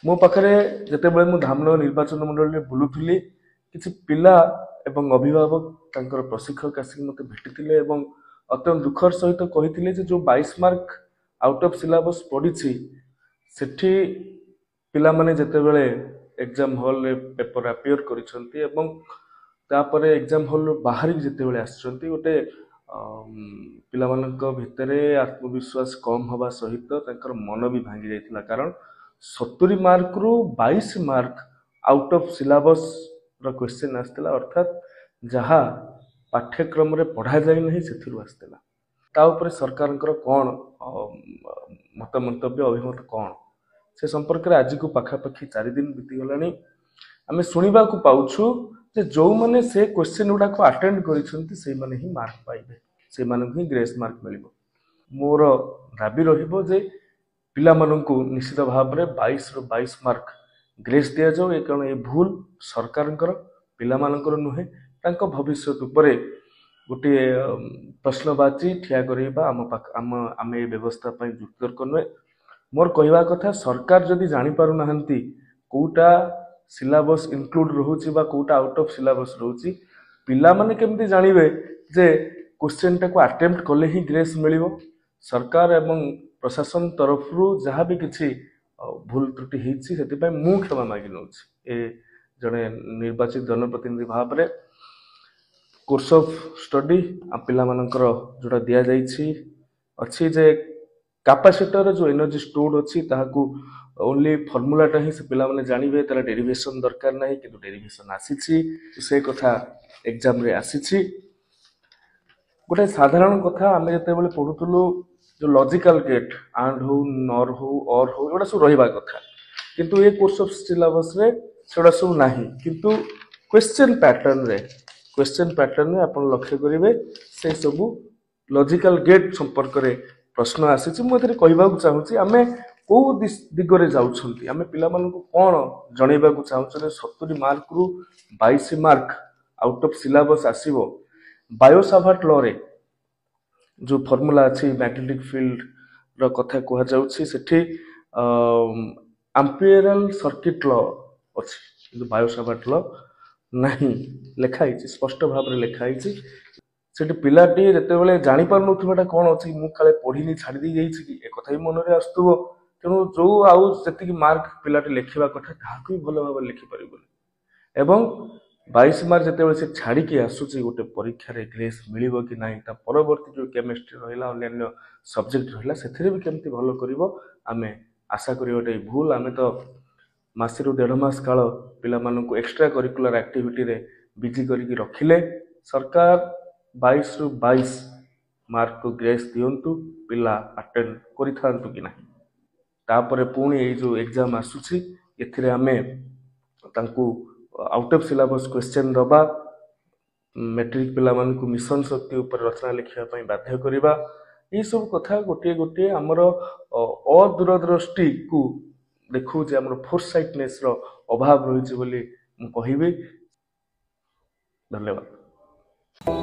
ମୋ ପାଖରେ ଯେତେବେଳେ ମୁଁ ଧାମନଗର ନିର୍ବାଚନ ମଣ୍ଡଳୀରେ ବୁଲୁଥିଲି କିଛି ପିଲା ଏବଂ ଅଭିଭାବକ ତାଙ୍କର ପ୍ରଶିକ୍ଷକ ଆସିକି ମୋତେ ଭେଟିଥିଲେ ଏବଂ ଅତ୍ୟନ୍ତ ଦୁଃଖର ସହିତ କହିଥିଲେ ଯେ ଯେଉଁ 22 ମାର୍କ ଆଉଟ୍ ଅଫ୍ ସିଲାବସ୍ ପଡ଼ିଛି ସେଠି ପିଲାମାନେ ଯେତେବେଳେ ଏକ୍ଜାମ ହଲରେ ପେପର ଆପିୟର କରିଛନ୍ତି ଏବଂ ତାପରେ ଏକ୍ଜାମ ହଲରୁ ବାହାରିକି ଯେତେବେଳେ ଆସିଛନ୍ତି ଗୋଟେ ପିଲାମାନଙ୍କ ଭିତରେ ଆତ୍ମବିଶ୍ୱାସ କମ୍ ହେବା ସହିତ ତାଙ୍କର ମନ ବି ଭାଙ୍ଗି ଯାଇଥିଲା। କାରଣ 70 ମାର୍କରୁ 22 ମାର୍କ ଆଉଟ୍ ଅଫ୍ ସିଲାବସ୍ର କ୍ୱେଶ୍ଚିନ୍ ଆସିଥିଲା, ଅର୍ଥାତ୍ ଯାହା ପାଠ୍ୟକ୍ରମରେ ପଢ଼ାଯାଇ ନାହିଁ ସେଥିରୁ ଆସିଥିଲା। ତା ଉପରେ ସରକାରଙ୍କର କ'ଣ ମତ ମନ୍ତବ୍ୟ ଅଭିମତ କ'ଣ ସେ ସମ୍ପର୍କରେ ଆଜିକୁ ପାଖାପାଖି 4 ଦିନ ବିତିଗଲାଣି ଆମେ ଶୁଣିବାକୁ ପାଉଛୁ ଯେ ଯେଉଁମାନେ ସେ କ୍ୱେଶ୍ଚିନ୍ ଗୁଡ଼ାକ ଆଟେଣ୍ଡ କରିଛନ୍ତି ସେଇମାନେ ହିଁ ମାର୍କ ପାଇବେ, ସେଇମାନଙ୍କୁ ହିଁ ଗ୍ରେସ୍ ମାର୍କ ମିଳିବ। ମୋର ଦାବି ରହିବ ଯେ ପିଲାମାନଙ୍କୁ ନିଶ୍ଚିତ ଭାବରେ 22ରୁ 22 ମାର୍କ ଗ୍ରେସ୍ ଦିଆଯାଉ, କାରଣ ଏ ଭୁଲ ସରକାରଙ୍କର ପିଲାମାନଙ୍କର ନୁହେଁ। ତାଙ୍କ ଭବିଷ୍ୟତ ଉପରେ ଗୋଟିଏ ପ୍ରଶ୍ନବାଚୀ ଠିଆ କରିବା ଆମେ ଏ ବ୍ୟବସ୍ଥା ପାଇଁ ଯୁକ୍ତର୍କ ନୁହେଁ। ମୋର କହିବା କଥା ସରକାର ଯଦି ଜାଣିପାରୁନାହାନ୍ତି କେଉଁଟା ସିଲାବସ୍ ଇନକ୍ଲୁଡ୍ ରହୁଛି ବା କେଉଁଟା ଆଉଟ୍ ଅଫ୍ ସିଲାବସ୍ ରହୁଛି, ପିଲାମାନେ କେମିତି ଜାଣିବେ ଯେ କ୍ୱେଶ୍ଚିନ୍ଟାକୁ ଆଟେମ୍ପ୍ଟ କଲେ ହିଁ ଗ୍ରେସ୍ ମିଳିବ। ସରକାର ଏବଂ ପ୍ରଶାସନ ତରଫରୁ ଯାହା ବି କିଛି ଭୁଲ ତ୍ରୁଟି ହେଇଛି ସେଥିପାଇଁ ମୁଁ କ୍ଷମା ମାଗି ନେଉଛି। ଏ ଜଣେ ନିର୍ବାଚିତ ଜନପ୍ରତିନିଧି ଭାବରେ କୋର୍ସ ଅଫ୍ ଷ୍ଟଡି ପିଲାମାନଙ୍କର ଯେଉଁଟା ଦିଆଯାଇଛି ଅଛି ଯେ କାପାସିଟର ଯେଉଁ ଏନର୍ଜି ଷ୍ଟୋର୍ଡ ଅଛି ତାହାକୁ ଓନ୍ଲି ଫର୍ମୁଲାଟା ହିଁ ସେ ପିଲାମାନେ ଜାଣିବେ, ତାର ଡେରିଭେସନ୍ ଦରକାର ନାହିଁ, କିନ୍ତୁ ଡେରିଭେସନ୍ ଆସିଛି, ସେ କଥା ଏକ୍ଜାମରେ ଆସିଛି। ଗୋଟେ ସାଧାରଣ କଥା ଆମେ ଯେତେବେଳେ ପଢୁଥିଲୁ ଯେଉଁ ଲଜିକାଲ ଗେଟ୍ ଆଣ୍ଡ ହଉ ନର ହଉ ଅର ହଉ ଏଗୁଡ଼ା ସବୁ ରହିବା କଥା, କିନ୍ତୁ ଏ କୋର୍ସ ଅଫ୍ ସିଲାବସ୍ରେ ସେଗୁଡ଼ା ସବୁ ନାହିଁ। କିନ୍ତୁ କ୍ୱେଶ୍ଚିନ୍ ପ୍ୟାଟର୍ନରେ ଆପଣ ଲକ୍ଷ୍ୟ କରିବେ ସେ ସବୁ ଲଜିକାଲ ଗେଟ୍ ସମ୍ପର୍କରେ ପ୍ରଶ୍ନ ଆସିଛି। ମୁଁ ଏଥିରେ କହିବାକୁ ଚାହୁଁଛି ଆମେ କେଉଁ ଦିଗରେ ଯାଉଛନ୍ତି, ଆମେ ପିଲାମାନଙ୍କୁ କ'ଣ ଜଣେଇବାକୁ ଚାହୁଁଛନ୍ତି। 70 ମାର୍କରୁ 22 ମାର୍କ ଆଉଟ୍ ଅଫ୍ ସିଲାବସ୍ ଆସିବ। ବାୟୋସାଭାର୍ଟ ଲରେ ଯେଉଁ ଫର୍ମୁଲା ଅଛି ମ୍ୟାଗ୍ନେଟିକ୍ ଫିଲ୍ଡର କଥା କୁହାଯାଉଛି, ସେଠି ଆମ୍ପିୟରାଲ ସର୍କିଟ ଲ ଅଛି, କିନ୍ତୁ ବାୟୋସାଭାର୍ଟ ଲ ନାହିଁ। ଲେଖା ହେଇଛି, ସ୍ପଷ୍ଟ ଭାବରେ ଲେଖା ହେଇଛି। ସେଠି ପିଲାଟି ଯେତେବେଳେ ଜାଣିପାରୁନଥିବାଟା କ'ଣ ଅଛି, ମୁଁ କାଳେ ପଢିନି ଛାଡ଼ି ଦେଇ ଯାଇଛି କି, ଏ କଥା ବି ମନରେ ଆସୁଥିବ। ତେଣୁ ଯେଉଁ ଆଉ ଯେତିକି ମାର୍କ ପିଲାଟି ଲେଖିବା କଥା ତାହାକୁ ବି ଭଲ ଭାବରେ ଲେଖିପାରିବନି ଏବଂ 22 ମାର୍କ ଯେତେବେଳେ ସେ ଛାଡ଼ିକି ଆସୁଛି ଗୋଟେ ପରୀକ୍ଷାରେ ଗ୍ରେସ୍ ମିଳିବ କି ନାହିଁ, ତା ପରବର୍ତ୍ତୀ ଯେଉଁ କେମିଷ୍ଟ୍ରି ରହିଲା ଅନ୍ୟାନ୍ୟ ସବଜେକ୍ଟ ରହିଲା ସେଥିରେ ବି କେମିତି ଭଲ କରିବ ଆମେ ଆଶା କରିବାଟା ଭୁଲ। ଆମେ ତ ମାସରୁ 1.5 ମାସ କାଳ ପିଲାମାନଙ୍କୁ ଏକ୍ସଟ୍ରା କରିକୁଲାର ଆକ୍ଟିଭିଟିରେ ବିଜି କରିକି ରଖିଲେ ସରକାର 22ରୁ 22 ମାର୍କକୁ ଗ୍ରେସ୍ ଦିଅନ୍ତୁ, ପିଲା ଆଟେଣ୍ଡ କରିଥାନ୍ତୁ କି ନାହିଁ। ତାପରେ ପୁଣି ଏଇ ଯେଉଁ ଏକ୍ଜାମ ଆସୁଛି ଏଥିରେ ଆମେ ତାଙ୍କୁ ଆଉଟ୍ ଅଫ୍ ସିଲାବସ୍ କ୍ୱେଶ୍ଚିନ୍ ଦେବା, ମେଟ୍ରିକ୍ ପିଲାମାନଙ୍କୁ ମିଶନ ଶକ୍ତି ଉପରେ ରଚନା ଲେଖିବା ପାଇଁ ବାଧ୍ୟ କରିବା, ଏହିସବୁ କଥା ଗୋଟିଏ ଗୋଟିଏ ଆମର ଅଦୂରଦୃଷ୍ଟିକୁ ଦେଖାଉଛି, ଆମର ଫୋର୍ସାଇଟନେସ୍ର ଅଭାବ ରହିଛି ବୋଲି ମୁଁ କହିବି। ଧନ୍ୟବାଦ।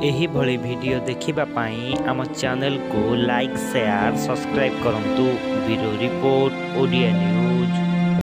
ଏହିଭଳି ଭିଡ଼ିଓ ଦେଖିବା ପାଇଁ ଆମ ଚ୍ୟାନେଲକୁ ଲାଇକ୍, ସେୟାର, ସବସ୍କ୍ରାଇବ୍ କରନ୍ତୁ। Bureau report, Odia news.